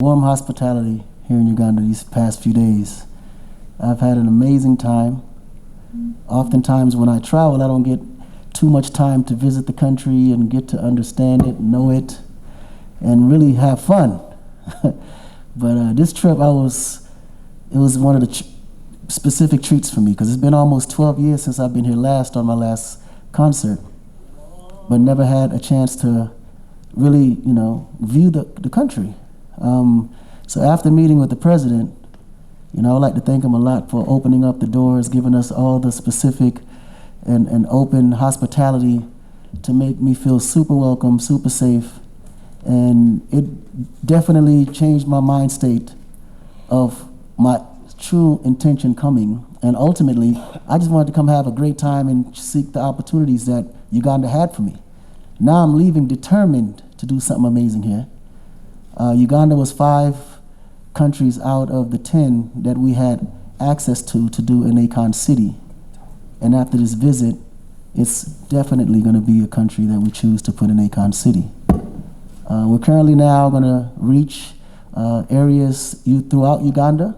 Warm hospitality here in Uganda these past few days. I've had an amazing time. Oftentimes when I travel, I don't get too much time to visit the country and get to understand it, know it, and really have fun. But this trip, it was one of the specific treats for me because it's been almost 12 years since I've been here last on my last concert, but never had a chance to really, view the country. So after meeting with the president, I'd like to thank him a lot for opening up the doors, giving us all the specific and open hospitality to make me feel super welcome, super safe. And it definitely changed my mind state of my true intention coming. And ultimately, I just wanted to come have a great time and seek the opportunities that Uganda had for me. Now I'm leaving determined to do something amazing here. Uganda was 5 countries out of the 10 that we had access to do in Akon City. And after this visit, it's definitely going to be a country that we choose to put in Akon City. We're currently now going to reach areas throughout Uganda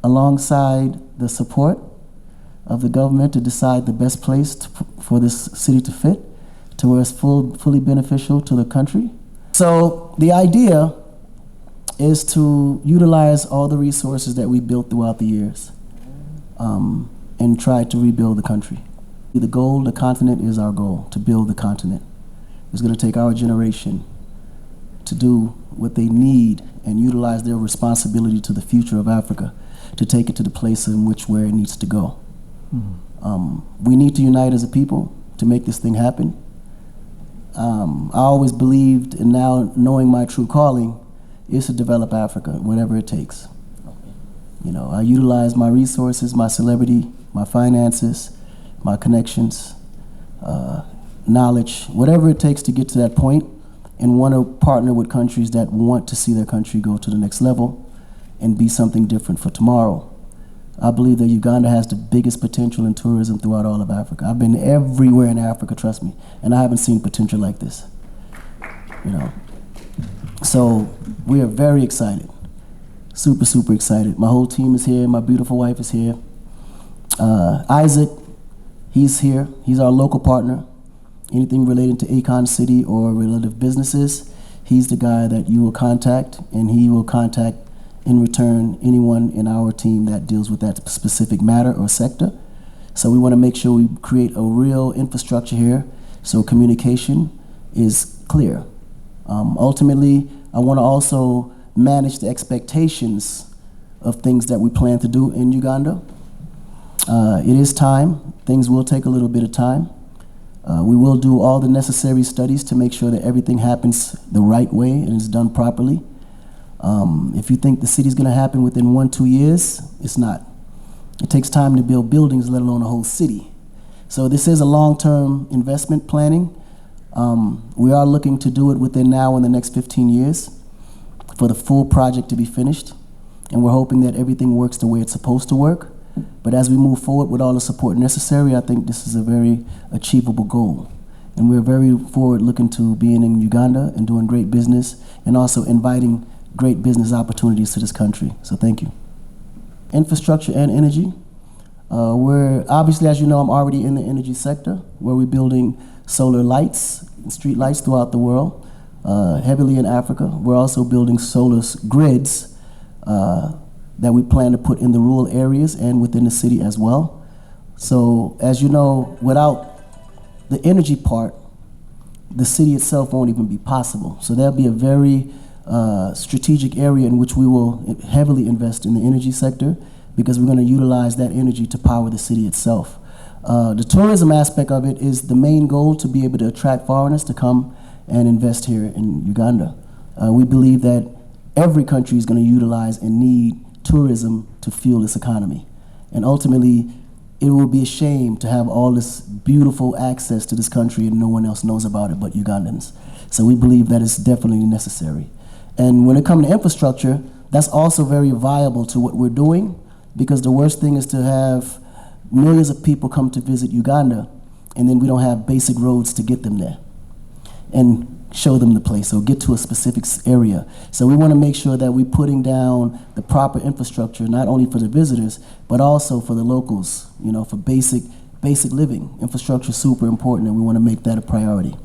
alongside the support of the government to decide the best place for this city to fit, to where it's fully beneficial to the country. So the idea is to utilize all the resources that we built throughout the years and try to rebuild the country. The goal, the continent is our goal, to build the continent. It's going to take our generation to do what they need and utilize their responsibility to the future of Africa to take it to the place in where it needs to go. We need to unite as a people to make this thing happen. I always believed, and now knowing my true calling, is to develop Africa, whatever it takes. I utilize my resources, my celebrity, my finances, my connections, knowledge, whatever it takes to get to that point, and want to partner with countries that want to see their country go to the next level and be something different for tomorrow. I believe that Uganda has the biggest potential in tourism throughout all of Africa. I've been everywhere in Africa, trust me, and I haven't seen potential like this. So we are very excited, super, super excited. My whole team is here. My beautiful wife is here. Isaac, he's here. He's our local partner. Anything related to Akon City or relative businesses, he's the guy that you will contact, and he will contact in return anyone in our team that deals with that specific matter or sector. So we want to make sure we create a real infrastructure here so communication is clear. Ultimately, I want to also manage the expectations of things that we plan to do in Uganda. It is time. Things will take a little bit of time. We will do all the necessary studies to make sure that everything happens the right way and is done properly. If you think the city's going to happen within 1-2 years, it's not. It takes time to build buildings, let alone a whole city. So this is a long-term investment planning. We are looking to do it within now and the next 15 years for the full project to be finished. And we're hoping that everything works the way it's supposed to work. But as we move forward with all the support necessary, I think this is a very achievable goal. And we're very forward looking to being in Uganda and doing great business and also inviting great business opportunities to this country. So thank you. Infrastructure and energy. We're obviously, as you know, I'm already in the energy sector where we're building solar lights and street lights throughout the world, heavily in Africa. We're also building solar grids that we plan to put in the rural areas and within the city as well. So as you know, without the energy part, the city itself won't even be possible. So there'll be a very strategic area in which we will heavily invest in the energy sector because we're going to utilize that energy to power the city itself. The tourism aspect of it is the main goal, to be able to attract foreigners to come and invest here in Uganda. We believe that every country is going to utilize and need tourism to fuel its economy. And ultimately, it will be a shame to have all this beautiful access to this country and no one else knows about it but Ugandans. So we believe that it's definitely necessary. And when it comes to infrastructure, that's also very viable to what we're doing, because the worst thing is to have millions of people come to visit Uganda and then we don't have basic roads to get them there. And show them the place or get to a specific area. So we want to make sure that we're putting down the proper infrastructure, not only for the visitors, but also for the locals, you know, for basic living. Infrastructure is super important, and we want to make that a priority.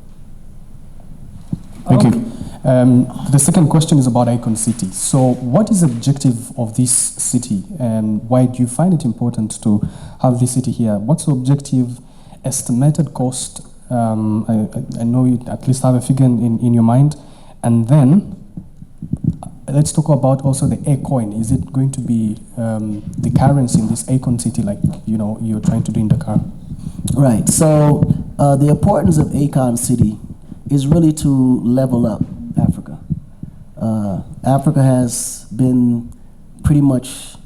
Thank you. The second question is about Akoncities. So what is the objective of this city, and why do you find it important to have this city here? What's the objective, estimated cost? I know you at least have a figure in your mind. And then let's talk about also the Akon. Is it going to be the currency in this Akon city, like, you know, you're trying to do in Dakar? Right. So the importance of Akon City is really to level up Africa. Africa has been pretty much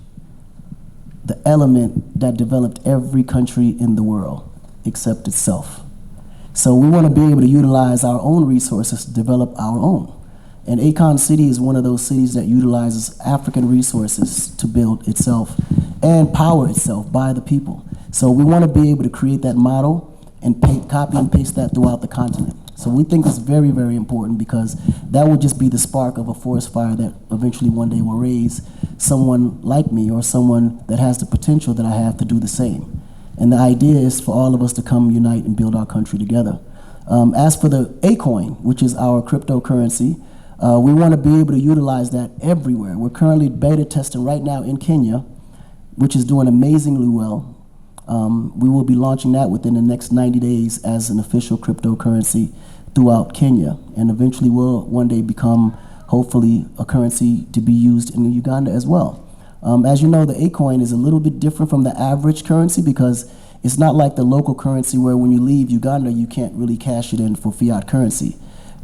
the element that developed every country in the world except itself. So we want to be able to utilize our own resources to develop our own. And Akon City is one of those cities that utilizes African resources to build itself and power itself by the people. So we want to be able to create that model and copy and paste that throughout the continent. So we think it's very, very important, because that will just be the spark of a forest fire that eventually one day will raise someone like me or someone that has the potential that I have to do the same. And the idea is for all of us to come unite and build our country together. As for the Akon, which is our cryptocurrency, we want to be able to utilize that everywhere. We're currently beta testing right now in Kenya, which is doing amazingly well. We will be launching that within the next 90 days as an official cryptocurrency throughout Kenya, and eventually will one day become, hopefully, a currency to be used in Uganda as well. As you know, the Akon is a little bit different from the average currency, because it's not like the local currency where when you leave Uganda, you can't really cash it in for fiat currency.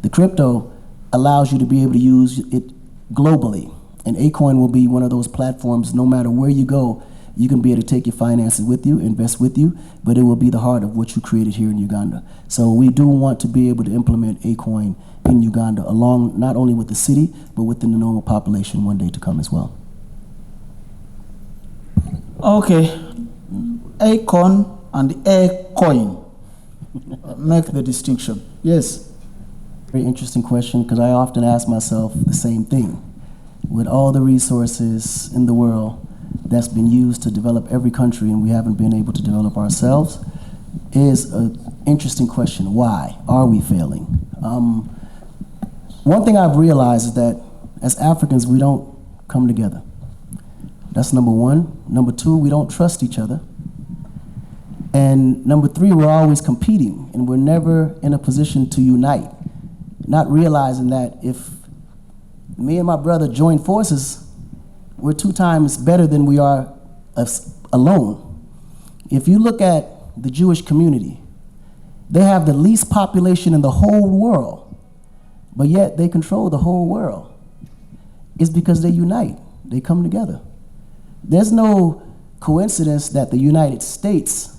The crypto allows you to be able to use it globally, and Akon will be one of those platforms. No matter where you go, you can be able to take your finances with you, invest with you, but it will be the heart of what you created here in Uganda. So we do want to be able to implement Akon in Uganda, along not only with the city, but within the normal population one day to come as well. Okay, Akon and Akoin. Make the distinction. Yes. Very interesting question, because I often ask myself the same thing. With all the resources in the world that's been used to develop every country, and we haven't been able to develop ourselves, is an interesting question. Why are we failing? One thing I've realized is that as Africans, we don't come together. That's number one. Number two, we don't trust each other. And number three, we're always competing, and we're never in a position to unite, not realizing that if me and my brother join forces, we're 2 times better than we are alone. If you look at the Jewish community, they have the least population in the whole world, but yet they control the whole world. It's because they unite, they come together. There's no coincidence that the United States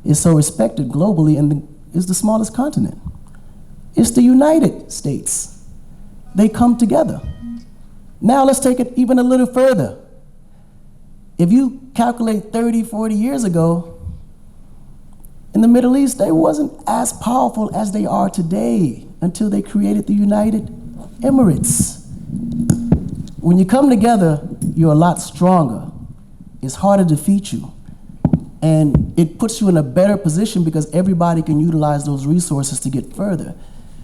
is so respected globally and is the smallest continent. It's the United States. They come together. Now let's take it even a little further. If you calculate 30, 40 years ago, in the Middle East, they wasn't as powerful as they are today until they created the United Emirates. When you come together, you're a lot stronger. It's harder to defeat you. And it puts you in a better position because everybody can utilize those resources to get further.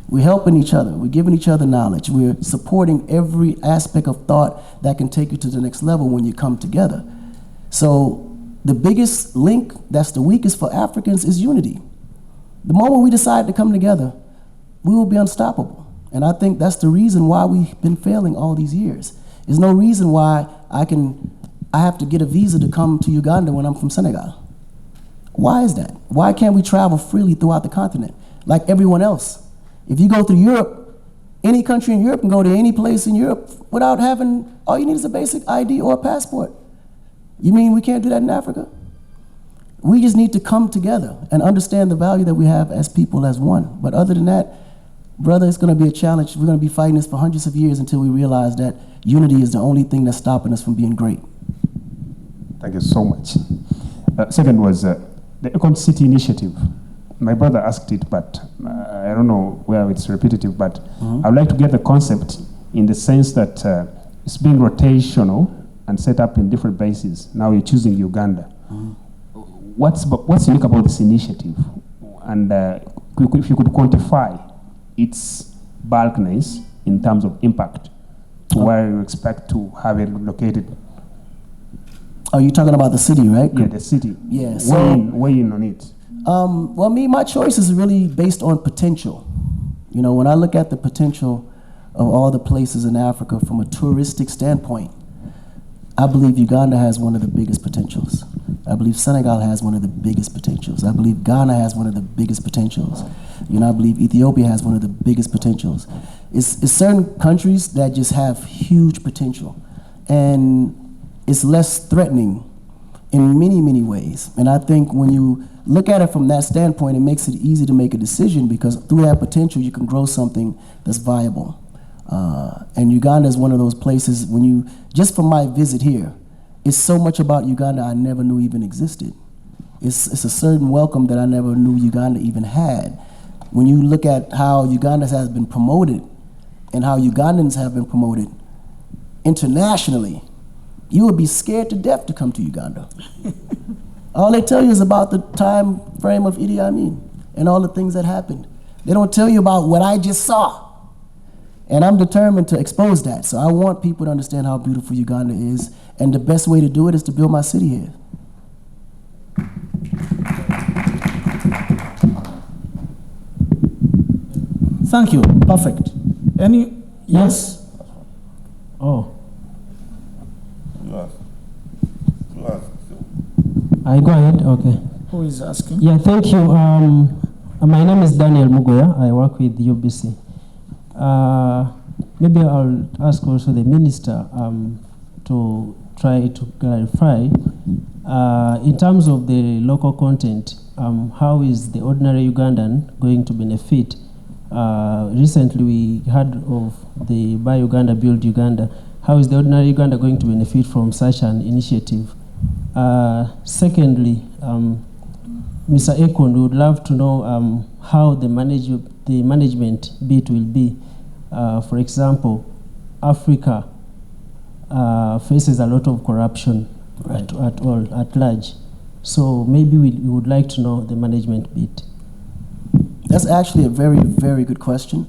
We're helping each other. We're giving each other knowledge. We're supporting every aspect of thought that can take you to the next level when you come together. So the biggest link that's the weakest for Africans is unity. The moment we decide to come together, we will be unstoppable. And I think that's the reason why we've been failing all these years. There's no reason why I have to get a visa to come to Uganda when I'm from Senegal. Why is that? Why can't we travel freely throughout the continent like everyone else? If you go through Europe, any country in Europe can go to any place in Europe without having, all you need is a basic ID or a passport. You mean we can't do that in Africa? We just need to come together and understand the value that we have as people, as one. But other than that, brother, it's going to be a challenge. We're going to be fighting this for hundreds of years until we realize that unity is the only thing that's stopping us from being great. Thank you so much. Second was the Akon City Initiative. my brother asked it, but I don't know where it's repetitive, but I'd like to get the concept in the sense that it's being rotational and set up in different bases. Now you're choosing Uganda. What's unique about this initiative? And if you could quantify its bulkness in terms of impact to where you expect to have it located. Are you talking about the city, right? Yeah, the city. Yeah. Weigh in on it. Well, my choice is really based on potential. You know, when I look at the potential of all the places in Africa from a touristic standpoint, I believe Uganda has one of the biggest potentials. I believe Senegal has one of the biggest potentials. I believe Ghana has one of the biggest potentials. You know, I believe Ethiopia has one of the biggest potentials. It's certain countries that just have huge potential, and it's less threatening in many, many ways. And I think when you look at it from that standpoint, it makes it easy to make a decision, because through that potential, you can grow something that's viable. And Uganda is one of those places, when you, just from my visit here, it's so much about Uganda I never knew even existed. It's a certain welcome that I never knew Uganda even had. When you look at how Uganda has been promoted and how Ugandans have been promoted internationally, you would be scared to death to come to Uganda. All they tell you is about the time frame of Idi Amin and all the things that happened. They don't tell you about what I just saw. And I'm determined to expose that. So I want people to understand how beautiful Uganda is, and the best way to do it is to build my city here. Thank you. Perfect. Any? Yes? Oh. I go ahead. Okay. Who is asking? Yeah, thank you. My name is Daniel Mugoya. I work with UBC. Maybe I'll ask also the minister to try to clarify in terms of the local content. How is the ordinary Ugandan going to benefit? Recently, we heard of the Buy Uganda, Build Uganda. How is the ordinary Uganda going to benefit from such an initiative? Secondly, Mr. Akon, we would love to know how the management bit will be. For example, Africa faces a lot of corruption at large. So maybe we would like to know the management bit. That's actually a very, very good question.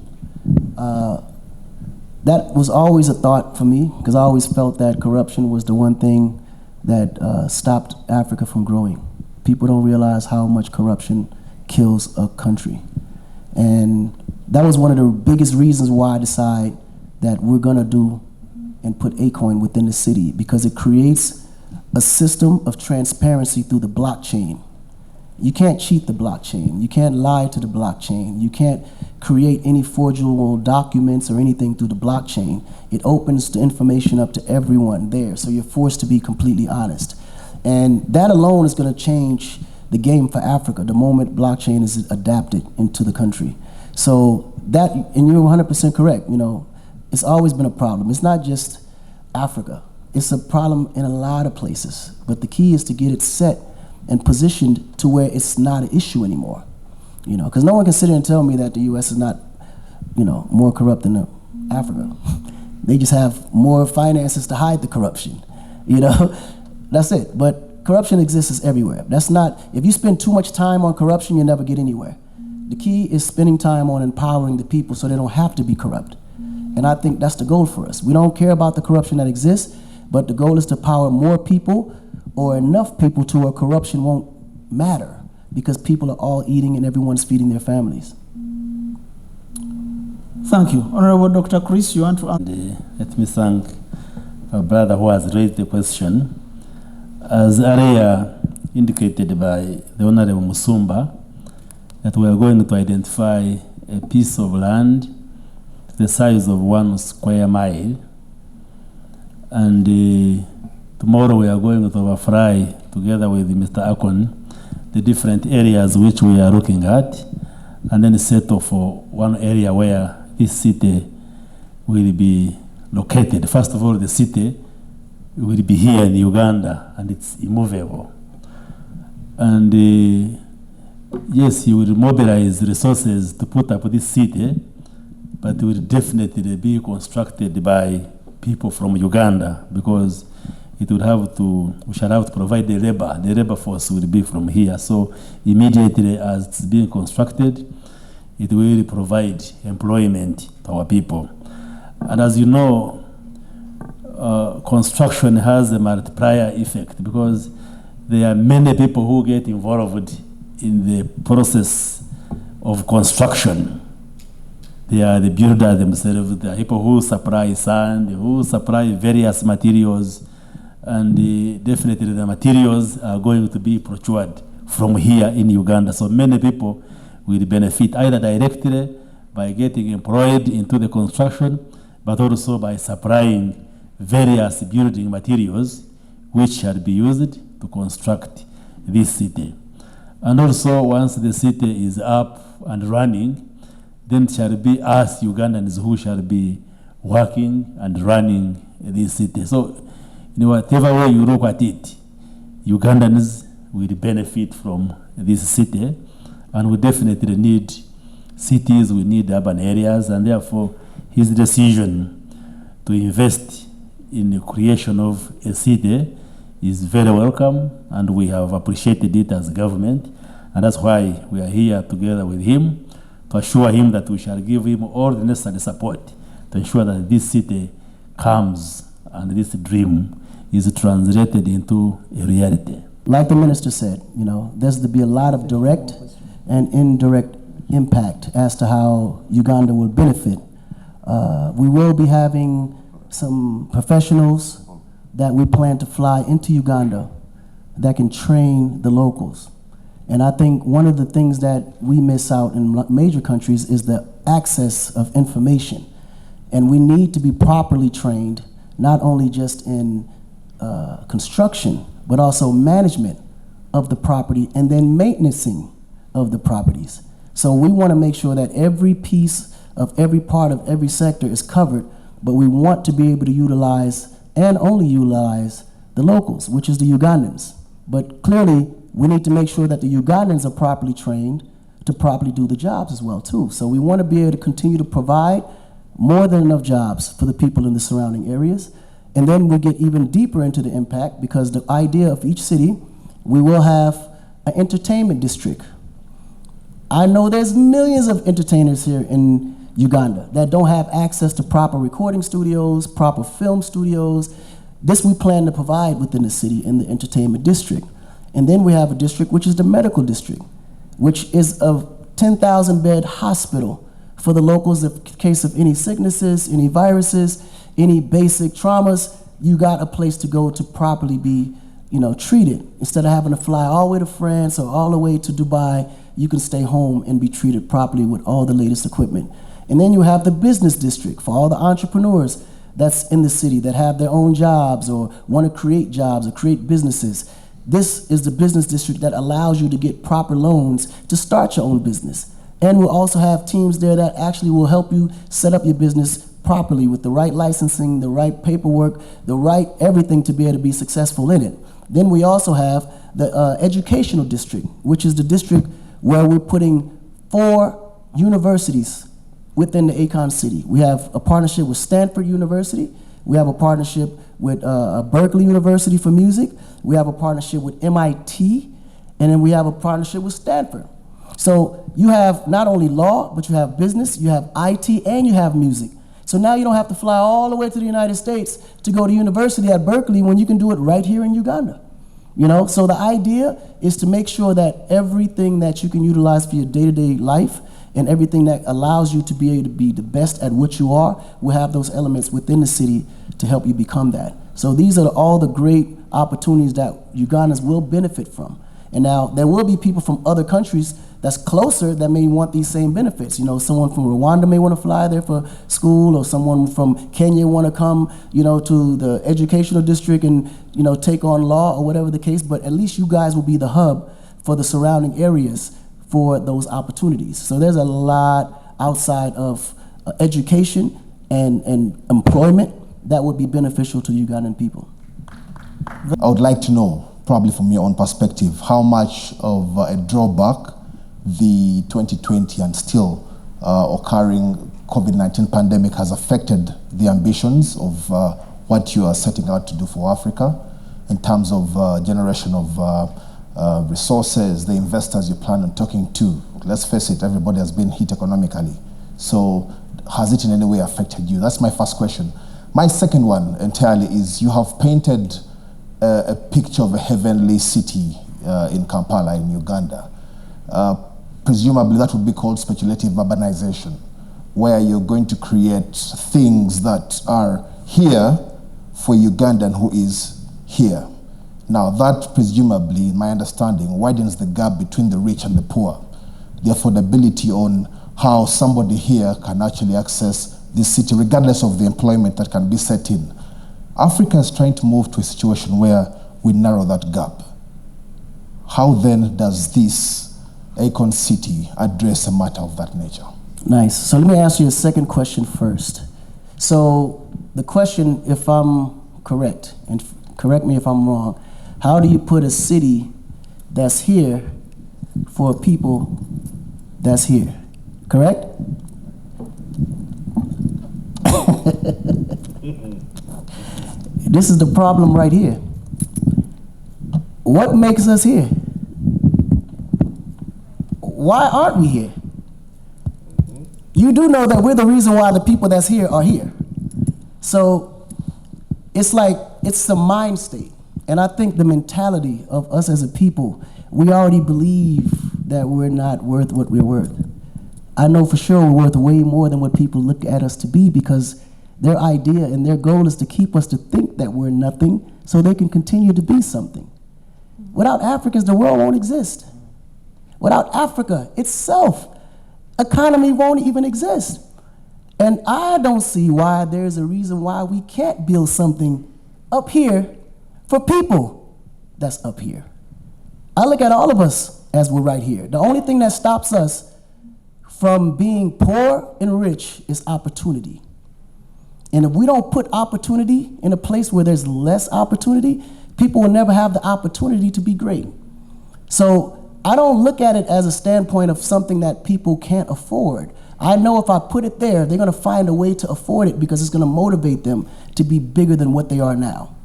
That was always a thought for me, because I always felt that corruption was the one thing that stopped Africa from growing. People don't realize how much corruption kills a country. And that was one of the biggest reasons why I decided that we're gonna do and put Akon within the city, because it creates a system of transparency through the blockchain. You can't cheat the blockchain. You can't lie to the blockchain. You can't create any forgeable documents or anything through the blockchain. It opens the information up to everyone there, so you're forced to be completely honest. And that alone is gonna change the game for Africa the moment blockchain is adapted into the country. So that, and you're 100% correct, you know, it's always been a problem. It's not just Africa. It's a problem in a lot of places. But the key is to get it set and positioned to where it's not an issue anymore. You know, because no one can sit here and tell me that the US is not, you know, more corrupt than Africa. They just have more finances to hide the corruption. You know, that's it. But corruption exists everywhere. That's not, if you spend too much time on corruption, you'll never get anywhere. The key is spending time on empowering the people so they don't have to be corrupt. And I think that's the goal for us. We don't care about the corruption that exists, but the goal is to empower more people, or enough people to where corruption won't matter, because people are all eating and everyone's feeding their families. Thank you. Honorable Dr. Chris, you want to answer? Let me thank our brother who has raised the question. As earlier indicated by the Honorable Musumba, that we are going to identify a piece of land the size of 1 square mile, and tomorrow we are going to overfly together with Mr. Akon the different areas which we are looking at, and then settle for one area where this city will be located. First of all, the city will be here in Uganda, and it's immovable. And yes, he will mobilize resources to put up this city, but it will definitely be constructed by people from Uganda, because it will have to, we shall have to provide the labor. The labor force will be from here. So immediately as it's being constructed, it will provide employment to our people. And as you know, construction has a multiplier effect, because there are many people who get involved in the process of construction. They are the builder themselves, there are people who supply sand, who supply various materials, and definitely the materials are going to be procured from here in Uganda. So many people will benefit either directly by getting employed into the construction, but also by supplying various building materials which shall be used to construct this city. And also, once the city is up and running, then it shall be us Ugandans who shall be working and running this city. So, in whatever way you look at it, Ugandans will benefit from this city, and we definitely need cities, we need urban areas, and therefore his decision to invest in the creation of a city is very welcome, and we have appreciated it as government, and that's why we are here together with him to assure him that we shall give him all the necessary support to ensure that this city comes and this dream is translated into a reality. Like the minister said, you know, there's to be a lot of direct and indirect impact as to how Uganda will benefit. We will be having some professionals that we plan to fly into Uganda that can train the locals. And I think one of the things that we miss out in major countries is the access of information. And we need to be properly trained, not only just in construction, but also management of the property and then maintenancing of the properties. So we want to make sure that every piece of every part of every sector is covered, but we want to be able to utilize and only utilize the locals, which is the Ugandans. But clearly, we need to make sure that the Ugandans are properly trained to properly do the jobs as well, too. So we want to be able to continue to provide more than enough jobs for the people in the surrounding areas. And then we get even deeper into the impact, because the idea of each city, we will have an entertainment district. I know there's millions of entertainers here in Uganda that don't have access to proper recording studios, proper film studios. This we plan to provide within the city in the entertainment district. And then we have a district which is the medical district, which is a 10,000 bed hospital for the locals in case of any sicknesses, any viruses, any basic traumas. You got a place to go to properly be, you know, treated. Instead of having to fly all the way to France or all the way to Dubai, you can stay home and be treated properly with all the latest equipment. And then you have the business district for all the entrepreneurs that's in the city that have their own jobs or want to create jobs or create businesses. This is the business district that allows you to get proper loans to start your own business. And we'll also have teams there that actually will help you set up your business properly with the right licensing, the right paperwork, the right everything to be able to be successful in it. Then we also have the educational district, which is the district where we're putting 4 universities within the Akon city. We have a partnership with Stanford University. We have a partnership with Berkeley University for music. We have a partnership with MIT, and then we have a partnership with Stanford. So you have not only law, but you have business, you have IT, and you have music. So now you don't have to fly all the way to the United States to go to university at Berkeley when you can do it right here in Uganda. You know, so the idea is to make sure that everything that you can utilize for your day-to-day life and everything that allows you to be able to be the best at what you are will have those elements within the city to help you become that. So these are all the great opportunities that Ugandans will benefit from. And now there will be people from other countries that's closer that may want these same benefits. You know, someone from Rwanda may want to fly there for school, or someone from Kenya want to come, you know, to the educational district and, you know, take on law or whatever the case. But at least you guys will be the hub for the surrounding areas for those opportunities. So there's a lot outside of education and employment that would be beneficial to Ugandan people. I would like to know, probably from your own perspective, how much of a drawback the 2020 and still occurring COVID-19 pandemic has affected the ambitions of what you are setting out to do for Africa in terms of generation of resources, the investors you plan on talking to? Let's face it, everybody has been hit economically. So has it in any way affected you? That's my first question. My second one entirely is, you have painted a picture of a heavenly city in Kampala in Uganda. Presumably that would be called speculative urbanization, where you're going to create things that are here for Ugandan who is here. Now that presumably, in my understanding, widens the gap between the rich and the poor, the affordability on how somebody here can actually access this city regardless of the employment that can be set in. Africa is trying to move to a situation where we narrow that gap. How then does this Akon city address a matter of that nature? Nice. So let me ask you a second question first. So the question, if I'm correct, and correct me if I'm wrong, how do you put a city that's here for people that's here? Correct? This is the problem right here. What makes us here? Why aren't we here? You do know that we're the reason why the people that's here are here. So it's like, it's the mind state. And I think the mentality of us as a people, we already believe that we're not worth what we're worth. I know for sure we're worth way more than what people look at us to be, because their idea and their goal is to keep us to think that we're nothing so they can continue to be something. Without Africans, the world won't exist. Without Africa itself, economy won't even exist. And I don't see why there's a reason why we can't build something up here for people that's up here. I look at all of us as we're right here. The only thing that stops us from being poor and rich is opportunity. And if we don't put opportunity in a place where there's less opportunity, people will never have the opportunity to be great. So I don't look at it as a standpoint of something that people can't afford. I know if I put it there, they're gonna find a way to afford it because it's gonna motivate them to be bigger than what they are now.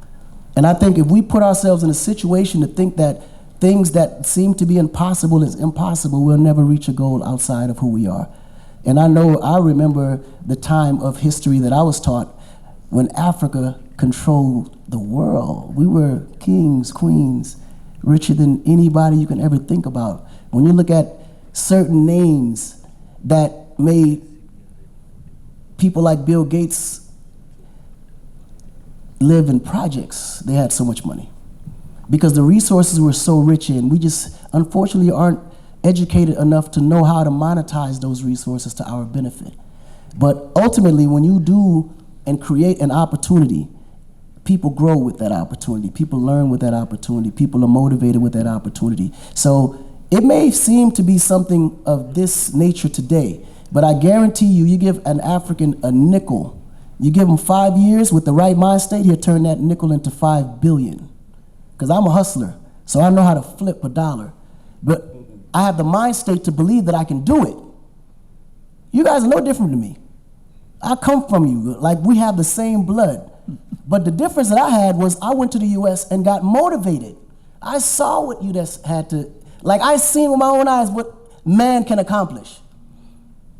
And I think if we put ourselves in a situation to think that things that seem to be impossible is impossible, we'll never reach a goal outside of who we are. And I remember the time of history that I was taught when Africa controlled the world. We were kings, queens, richer than anybody you can ever think about. When you look at certain names that made people like Bill Gates live in projects, they had so much money. Because the resources were so rich in, we just unfortunately aren't educated enough to know how to monetize those resources to our benefit. But ultimately, when you do and create an opportunity, people grow with that opportunity. People learn with that opportunity. People are motivated with that opportunity. So it may seem to be something of this nature today, but I guarantee you, you give an African a nickel, you give him 5 years with the right mind state, he'll turn that nickel into 5 billion. Because I'm a hustler, so I know how to flip a dollar. But I have the mind state to believe that I can do it. You guys are no different to me. I come from you, like we have the same blood. But the difference that I had was I went to the US and got motivated. I saw what you just had to, like I seen with my own eyes what man can accomplish.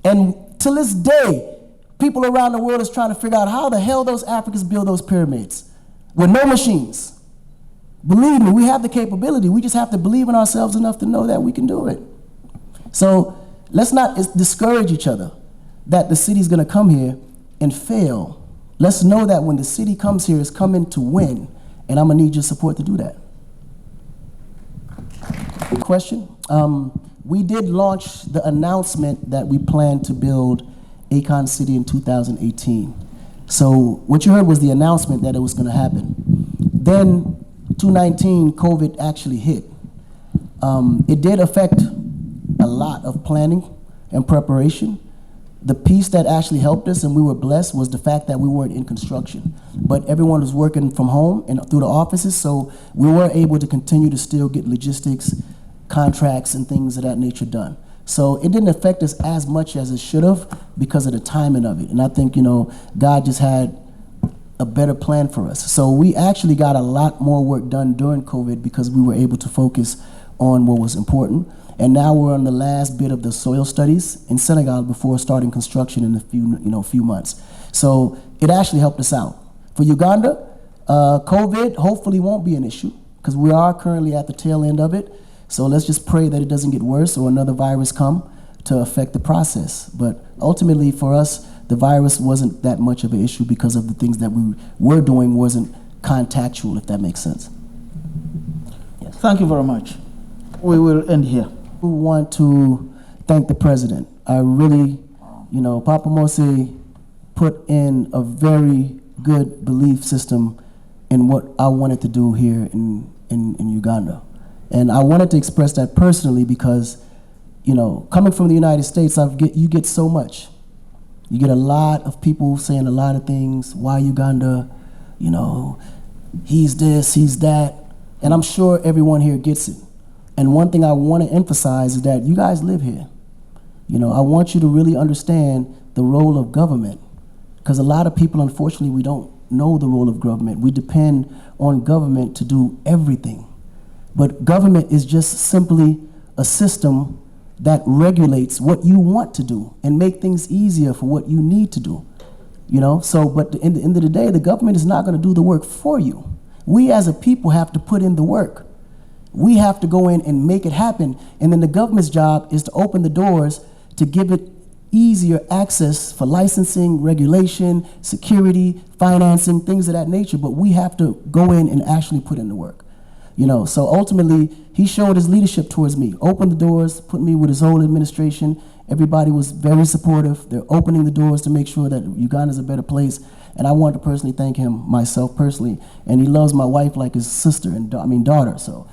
And till this day, people around the world is trying to figure out how the hell those Africans build those pyramids with no machines. Believe me, we have the capability. We just have to believe in ourselves enough to know that we can do it. So let's not discourage each other that the city's gonna come here and fail. Let's know that when the city comes here, it's coming to win, and I'm gonna need your support to do that. Question? We did launch the announcement that we plan to build Akon City in 2018. So what you heard was the announcement that it was gonna happen. Then 2019, COVID actually hit. It did affect a lot of planning and preparation. The piece that actually helped us, and we were blessed, was the fact that we weren't in construction. But everyone was working from home and through the offices, so we were able to continue to still get logistics, contracts, and things of that nature done. So it didn't affect us as much as it should have because of the timing of it. And I think, God just had a better plan for us. So we actually got a lot more work done during COVID because we were able to focus on what was important. And now we're on the last bit of the soil studies in Senegal before starting construction in a few months. So it actually helped us out. For Uganda, COVID hopefully won't be an issue because we are currently at the tail end of it. So let's just pray that it doesn't get worse or another virus come to affect the process. But ultimately for us, the virus wasn't that much of an issue because of the things that we were doing wasn't contactual, if that makes sense. Yes. Thank you very much. We will end here. We want to thank the president. I really, Papa Mose put in a very good belief system in what I wanted to do here in Uganda. And I wanted to express that personally because, coming from the United States, you get so much. You get a lot of people saying a lot of things. Why Uganda? He's this, he's that. And I'm sure everyone here gets it. And one thing I want to emphasize is that you guys live here. I want you to really understand the role of government. Because a lot of people, unfortunately, we don't know the role of government. We depend on government to do everything. But government is just simply a system that regulates what you want to do and make things easier for what you need to do. But in the end of the day, the government is not going to do the work for you. We as a people have to put in the work. We have to go in and make it happen. And then the government's job is to open the doors to give it easier access for licensing, regulation, security, financing, things of that nature. But we have to go in and actually put in the work. So ultimately, he showed his leadership towards me, opened the doors, put me with his whole administration. Everybody was very supportive. They're opening the doors to make sure that Uganda's a better place. And I want to personally thank him, myself personally. And he loves my wife like his sister and daughter. So